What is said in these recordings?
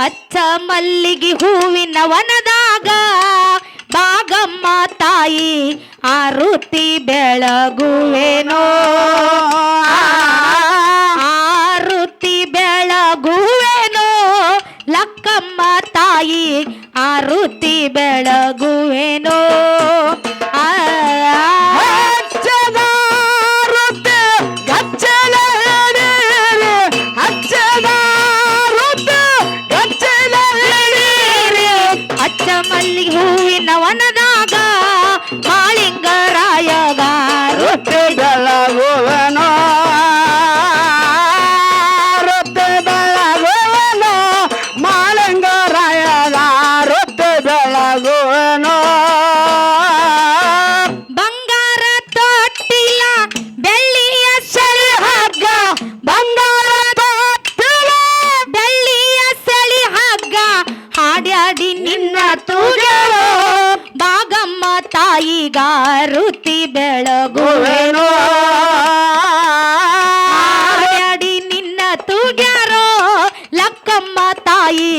ಅಚ್ಚ ಮಲ್ಲಿಗೆ ಹೂವಿನ ವನದಾಗ ಬಾಗಮ್ಮ ತಾಯಿ ಆರುತಿ ಬೆಳಗುವೆನೋ ಆರುತಿ ಬೆಳಗುವೆನೋ ಲಕ್ಕಮ್ಮ ತಾಯಿ ಆರುತಿ ಬೆಳಗುವೆನೋ ಮಲ್ಲಿಗೆ ಹೂವಿನ ವನದಾಗ ಮಾಳಿಂಗರಾಯಗ ರೊಟ್ಟಿ ಬೆಳಗುವೆನೋ ರೊಟ್ಟಿ ಬೆಳಗುವೆನೋ ಮಾಳಿಂಗರಾಯಗ ರೊಟ್ಟಿ ಬೆಳಗುವೆನೋ ಬಂಗಾರ ತೊಟ್ಟಿಲ ಬೆಳ್ಳಿಯ ಸೆಳಿ ಹಗ್ಗ ಬಂಗಾರ ತೊಟ್ಟಿಲ ಬೆಳ್ಳಿಯ ಸೆಳಿ ಹಗ್ಗ ಹಾಡ್ಯಾಡಿ ನಿನ್ನ ತೂಗೋ ಬಾಗಮ್ಮ ತಾಯಿಗಾರುತಿ ಬೆಳಗುವೆನೋ ಹಾಡ್ಯಾಡಿ ನಿನ್ನ ತೂಗ್ಯಾರೋ ಲಕ್ಕಮ್ಮ ತಾಯಿ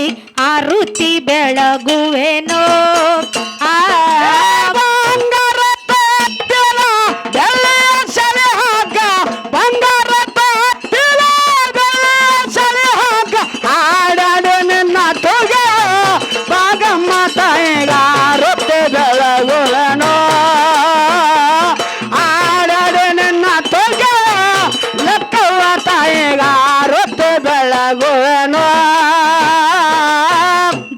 ಆರುತಿ ಬೆಳಗುವೆನೋ ಬಂಗಾರ ತೊಟ್ಟಿಲ ಬೆಳ್ಳಿಯ ಸೆಳಿ ಹಗ್ಗ ಬಂಗಾರ ತೊಟ್ಟಿಲ ಬೆಳ್ಳಿಯ ಸೆಳಿ ಹಗ್ಗ ಹಾಡಾಡು ನಿನ್ನ ತೂಗ ಬಾಗಮ್ಮ ತಾಯಿಗ ರೊಟ್ಟಿ ಬೆಳಗುವೆನೋ ಹಾಡಾಡು ನಿನ್ನ ತೂಗ ಲಕ್ಕವ್ವ ತಾಯಿಗ ರೊಟ್ಟಿ ಬೆಳಗುವೆನೋ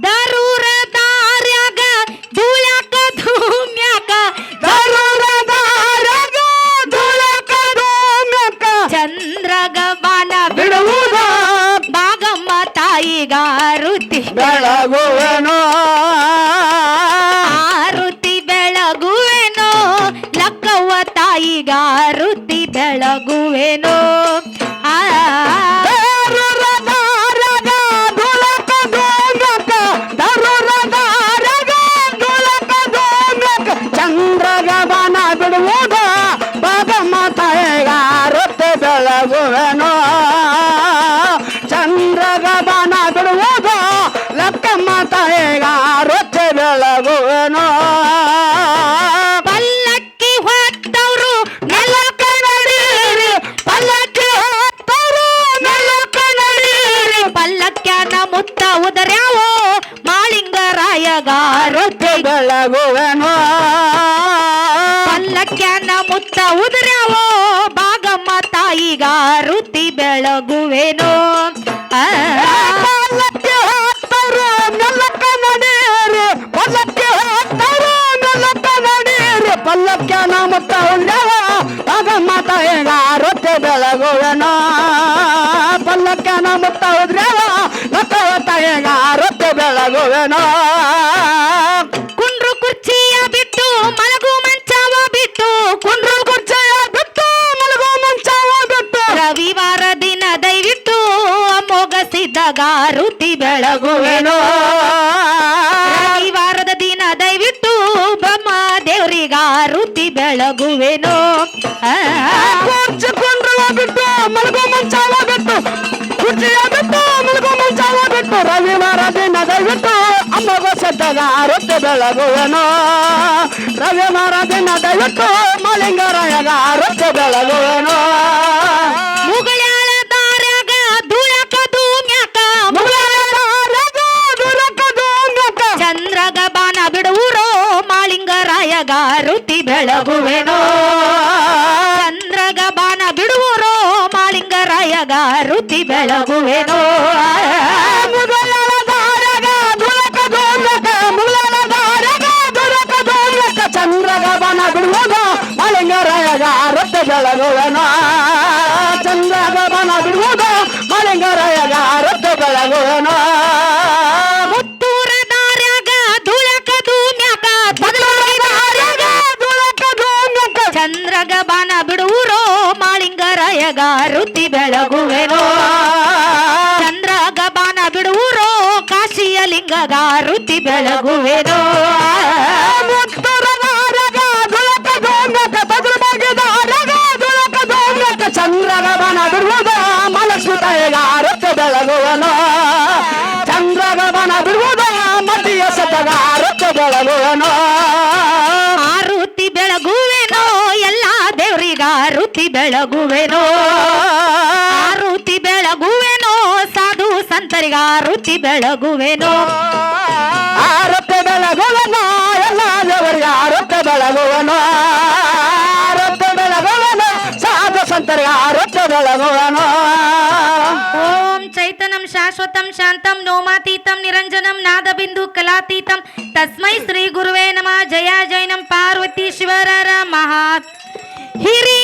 ದರೂರ ದಾರ್ಯಾಗ ಧೂಳ್ಯಾಕ ಧೂಮ್ಯಾಕ ದರೂರ ದಾರ್ಯಾಗ ಧೂಳ್ಯಾಕ ಧೂಮ್ಯಾಕ ಚಂದ್ರಗ ಬಾಣ ಬಿಡುವುದ ಬಾಗಮ್ಮ ತಾಯಿಗಾರುತಿ ಬೆಳಗುವೆನೋ ಆರುತಿ ಬೆಳಗುವೆನೋ ಲಕ್ಕವ್ವ ತಾಯಿಗಾರುತಿ ಬೆಳಗುವೆನೋ ದರೂರ ದಾರ್ಯಾಗ ಧೂಳ್ಯಾಕ ಧೂಮ್ಯಾಕ ದರೂರ ದಾರ್ಯಾಗ ಧೂಳ್ಯಾಕ ಧೂಮ್ಯಾಕ ಚಂದ್ರಗ ಬಾಣ ಬಿಡುವುದ ಬಾಗಮ್ಮ ತಾಯಿಗ ರೊಟ್ಟಿ ಬೆಳಗುವೆನೋ ಚಂದ್ರಗ ಬಾಣ ಬಿಡುವುದ ಲಕ್ಕಮ್ಮ ತಾಯಿಗ ರೊಟ್ಟಿ ಬೆಳಗುವೆನೋ ಪಲ್ಲಕ್ಕಿ ಹೊತ್ತವ್ರು ನೆಲಕ್ಕ ನಡೀರಿ ಪಲ್ಲಕ್ಕಿ ಹೊತ್ತರು ನೆಲಕ್ಕ ನಡೀರಿ ಪಲ್ಲಕ್ಯಾನ ಮುತ್ತ ಉದರ್ಯಾವೋ ಮಾಳಿಂಗರಾಯಗಾರುತಿ ಬೆಳಗುವೆನೋ ಪಲ್ಲಕ್ಯಾನ ಮುತ್ತ ಉದರ್ಯಾವೋ ಬಾಗಮ್ಮ ತಾಯಿಗಾರುತಿ ಬೆಳಗುವೆನೋ ಪಲ್ಲಕ್ಕಿ ಹೊತ್ತರು ನೆಲಕ್ಕ ನಡೀರಿ ಪಲ್ಲಕ್ಕಿ ಹೊತ್ತರು ನೆಲಕ್ಕ ನಡೀರಿ ಪಲ್ಲಕ್ಕಿನ ಮುತ್ತ ಉಳ್ಯವ ಬಾಗಮ್ಮ ತಾಯಿಗ ರೊಟ್ಟಿ ಬೆಳಗುವೆನೋ ಪಲ್ಲಕ್ಕಿನ ಮುತ್ತ ಉದ್ರ್ಯವ ಲಕ್ಕವ್ವ ತಾಯಿಗ ರೊಟ್ಟಿ ಬೆಳಗುವೆನೋ ಕುಂಡ್ರು ಕುರ್ಚಿಯ ಬಿಟ್ಟು ಮಲಗು ಮಂಚವ ಬಿಟ್ಟು ಕುಂಡ್ರು ಕುರ್ಚಿಯ ಬಿಟ್ಟು ಮಲಗು ಮಂಚವ ಬಿಟ್ಟು ರವಿವಾರ ದಿನ ದಯವಿಟ್ಟು ಮೊಗಸಿದಗಾರುತಿ ಬೆಳಗುವೆನೋ ರವಿವಾರದ ದಿನ ದಯವಿಟ್ಟು ಬ್ರಹ್ಮ ದೇವರಿಗಾರುತಿ ಬೆಳಗುವೆನೋ ಕುರ್ಚಿ ಕುಂಡ್ರುವ ಬಿಟ್ಟು ಮಲಗು ಮಂಚವ ಬಿಟ್ಟು ಕುರ್ಚಿಯ ಬಿಟ್ಟು ಮಲಗು ಮಂಚವ ಬಿಟ್ಟು ರವಿವಾರ ದಿನ ದಯವಿಟ್ಟು ಅಮ್ಮಗ ಸದ್ದಾಗ ರೊಟ್ಟಿ ಬೆಳಗುವೆನೋ ರವಿವಾರ ದಿನ ದಯವಿಟ್ಟು ಮಾಳಿಂಗರಾಯಗ ರೊಟ್ಟಿ ಬೆಳಗುವೆನೋ ಮುಗಳಾಳ ದಾರ್ಯಾಗ ಧೂಳ್ಯಾಕ ಧೂಮ್ಯಾಕ ಚಂದ್ರಗ ಬಾಣ ಬಿಡುವುರೋ ಮಾಳಿಂಗರಾಯಗಾರುತಿ ಬೆಳಗುವೆನೋ ಚಂದ್ರಗ ಬಾಣ ಬಿಡುವುರೋ ಮಾಳಿಂಗರಾಯಗಾರುತಿ ಬೆಳಗುವೆನೋ ಚಂದ್ರಗ ಬಾಣ ಬಿಡುವುದು ಮಾಳಿಂಗರಾಯಗ ರೊಟ್ಟಿ ಬೆಳಗುವೆನೋ ಚಂದ್ರಗ ಬಾಣ ಬಿಡುವುದು ಮಾಳಿಂಗರಾಯಗ ರೊಟ್ಟಿ ಬೆಳಗುವೆನೋ ಮುತ್ತೂರ ದಾರ್ಯಾಗ ಧೂಳ್ಯಾಕ ಧೂಮ್ಯಾಕ ಚಂದ್ರಗ ಬಾಣ ಬಿಡುವುರೋ ಮಾಳಿಂಗರಾಯಗಾರುತಿ ಬೆಳಗುವೆನೋ ಚಂದ್ರಗ ಬಾಣ ಬಿಡುವುರೋ ಕಾಶಿಯ ಲಿಂಗಗಾರುತಿ ಬೆಳಗುವೆನೋ ಚಂದ್ರಗ ಬಾಣ ಬಿಡುವುದು ಮಹಾಲಕ್ಷ್ಮಿ ತಾಯಿಗ ರೊಟ್ಟಿ ಬೆಳಗುವೆನೋ ಚಂದ್ರಗ ಬೆಳಗುವನೋ ಆರುತಿ ಬೆಳಗುವೆನೋ ಎಲ್ಲ ದೇವರಿಗ ಆರುತಿ ಬೆಳಗುವೆನೋ ಆರುತಿ ಬೆಳಗುವೆನೋ ಸಾಧು ಸಂತರಿಗ ಆರುತಿ ಬೆಳಗುವೆನೋ ಆರೊತ್ತೆ ಬೆಳಗುವನೋ ಎಲ್ಲ ದೇವರಿಗೆ ಆರೊತ್ತೆ ಬೆಳಗುವನೋ ಆರೊತ್ತೆ ಬೆಳಗುವನೋ ಸಾಧು ಸಂತರಿಗೆ ಆರೊತ್ತೆ ಬೆಳಗುವನೋ ಓಂ ಚೈತನ್ಯಂ ಶಾಶ್ವತಂ ಶಾಂತಂ ನೋಮಾತೀತಂ ನಿರಂಜನಂ ನಾದಬಿಂದು ಕಲಾತೀತಂ ತಸ್ಮೈ ಶ್ರೀ ಗುರುವೇ ನಮಃ ಜಯ ಜೈನಂ ಪಾರ್ವತಿ ಶಿವರ ಮಹಾ ಹಿರಿ